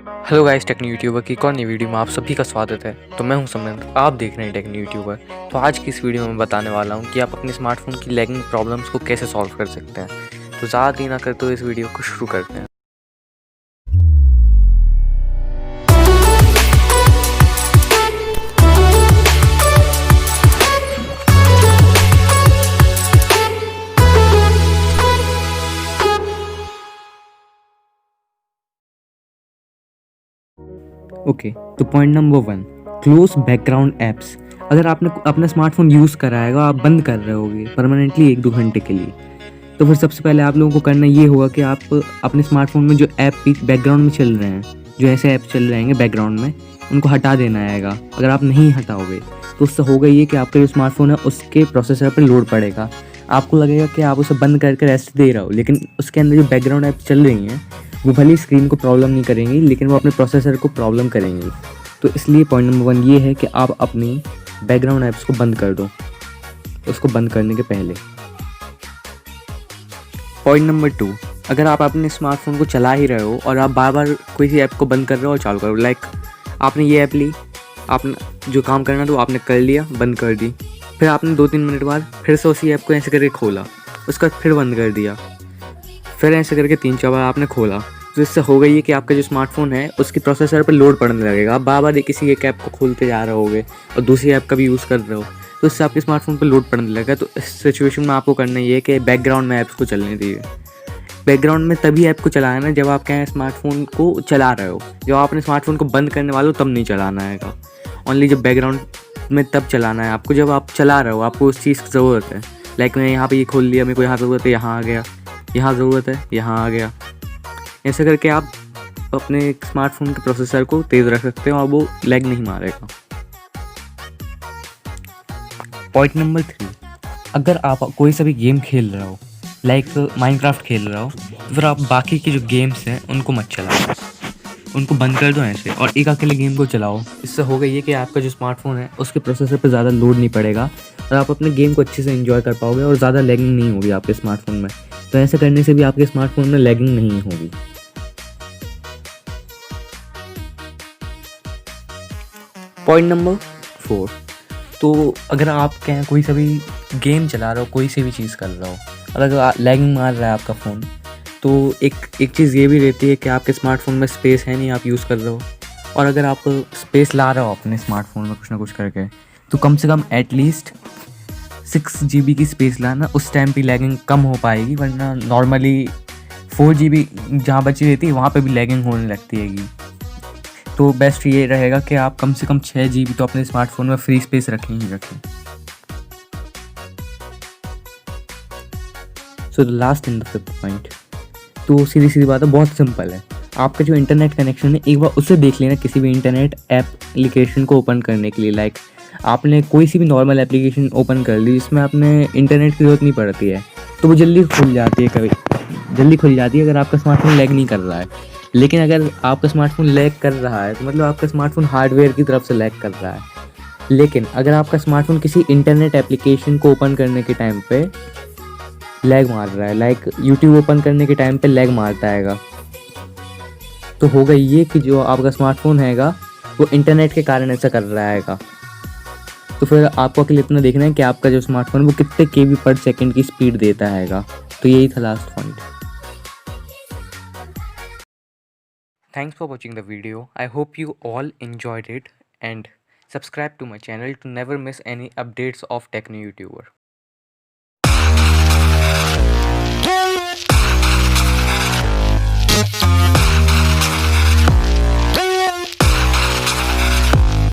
Hello guys, techno YouTuber की एक और नई वीडियो में आप सभी का स्वागत है। तो मैं हूं समंत, आप देख रहे हैं टेक्नो यूट्यूबर। तो आज की इस वीडियो में बताने वाला हूं कि आप अपने स्मार्टफोन की लैगिंग प्रॉब्लम्स को कैसे सॉल्व कर सकते हैं। तो ज़्यादा देर ना करते हुए इस वीडियो को शुरू करते हैं। ओके, तो point number 1, close background apps. अगर आपने अपना स्मार्टफोन यूज़ करा है, आप बंद कर रहे होगे परमानेंटली 1-2 घंटे के लिए, तो फिर सबसे पहले आप लोगों को करना ये होगा कि आप अपने स्मार्टफोन में जो ऐप बैकग्राउंड में चल रहे हैं, जो ऐसे ऐप चल रहे हैं बैकग्राउंड में, उनको हटा देना आएगा। अगर आप नहीं हटाओगे तो उससे होगा ये कि आपका जो स्मार्टफोन है उसके प्रोसेसर पर लोड पड़ेगा। आपको लगेगा कि आप उसे बंद करके रेस्ट दे रहे हो, लेकिन उसके अंदर जो बैकग्राउंड ऐप चल रही हैं वो भले ही स्क्रीन को प्रॉब्लम नहीं करेंगी, लेकिन वो अपने प्रोसेसर को प्रॉब्लम करेंगी। तो इसलिए पॉइंट नंबर 1 ये है कि आप अपनी बैकग्राउंड ऐप्स को बंद कर दो उसको बंद करने के पहले। पॉइंट नंबर 2, अगर आप अपने स्मार्टफोन को चला ही रहे हो और आप बार बार कोई सी ऐप को बंद कर रहे हो और चालू करो, लाइक आपने ये ऐप ली, आपने जो काम करना था वो आपने कर लिया, बंद कर दी, फिर आपने 2-3 मिनट बाद फिर से उसी ऐप को ऐसे करके खोला, उसका फिर बंद कर दिया, फिर ऐसे करके 3-4 बार आपने खोला, तो इससे हो गई है कि आपका जो स्मार्टफोन है उसकी प्रोसेसर पर लोड पड़ने लगेगा। आप बार बार किसी एक ऐप को खोलते जा रहे होगे और दूसरी ऐप का भी यूज़ कर रहे हो, तो इससे आपके स्मार्टफोन पर लोड पड़ने लगेगा। तो इस सिचुएशन में आपको करना ये है कि बैकग्राउंड में ऐप्स को चलने दीजिए। बैकग्राउंड में तभी ऐप को चलाना है जब आप क्या है स्मार्टफोन को चला रहे हो। जब आप अपने स्मार्टफोन को बंद करने वाले हो तब नहीं चलाना है। ओनली जब बैकग्राउंड में तब चलाना है आपको, जब आप चला रहे हो, आपको उस चीज़ की ज़रूरत है। लाइक मैं यहाँ पे ये खोल लिया, मेरे को यहाँ ज़रूरत है, यहाँ आ गया, यहाँ ज़रूरत है, यहाँ आ गया। ऐसे करके आप अपने स्मार्टफोन के प्रोसेसर को तेज़ रख सकते हैं और वो लैग नहीं मारेगा। पॉइंट नंबर 3, अगर आप कोई सा भी गेम खेल रहे हो, लाइक माइनक्राफ्ट खेल रहे हो, तो फिर आप बाकी की जो गेम्स हैं उनको मत चलाओ, उनको बंद कर दो ऐसे और एक अकेले गेम को चलाओ। इससे होगा ये कि आपका जो स्मार्टफोन है उसके प्रोसेसर पर ज़्यादा लोड नहीं पड़ेगा और आप अपने गेम को अच्छे से एंजॉय कर पाओगे और ज़्यादा लैगिंग नहीं होगी आपके स्मार्टफोन में। तो ऐसे करने से भी आपके स्मार्टफोन में लैगिंग नहीं होगी। पॉइंट नंबर 4, तो अगर आप क्या कोई सा भी गेम चला रहे हो, कोई सी भी चीज़ कर रहे हो और अगर लैगिंग मार रहा है आपका फ़ोन, तो एक चीज़ ये भी रहती है कि आपके स्मार्टफोन में स्पेस है नहीं, आप यूज़ कर रहे हो। और अगर आप स्पेस ला रहे हो अपने स्मार्टफोन में कुछ ना कुछ करके, तो कम से कम एटलीस्ट 6 GB की स्पेस लाना, उस टाइम पे लैगिंग कम हो पाएगी। वरना नॉर्मली 4 GB जहाँ बची रहती है वहाँ पे भी लैगिंग होने लगती हैगी। तो बेस्ट ये रहेगा कि आप कम से कम 6 GB तो अपने स्मार्टफोन में फ्री स्पेस रखें ही रखें। So the last in the 5th point, तो सीधी सीधी बात है, बहुत सिंपल है। आपका जो इंटरनेट कनेक्शन है एक बार उसे देख लेना किसी भी इंटरनेट एप्लीकेशन को ओपन करने के लिए। लाइक आपने कोई सी भी नॉर्मल एप्लीकेशन ओपन कर ली जिसमें आपने इंटरनेट की ज़रूरत नहीं पड़ती है, तो वो जल्दी खुल जाती है, कभी जल्दी खुल जाती है अगर आपका स्मार्टफोन लैग नहीं कर रहा है। लेकिन अगर आपका स्मार्टफोन लैग कर रहा है तो मतलब आपका स्मार्टफोन हार्डवेयर की तरफ से लैग कर रहा है। लेकिन अगर आपका स्मार्टफोन किसी इंटरनेट एप्लीकेशन को ओपन करने के टाइम पे लैग मार रहा है, लाइक यूट्यूब ओपन करने के टाइम पे लैग मारता हैगा, तो होगा ये कि जो आपका स्मार्टफोन हैगा वो इंटरनेट के कारण ऐसा कर रहा हैगा। तो फिर आपको अकेले इतना देखना है कि आपका जो स्मार्टफोन वो कितने KB/सेकंड की स्पीड देता हैगा। तो यही था last point. Thanks for watching the video. I hope you all enjoyed it and subscribe to my channel to never miss any updates of Techno YouTuber.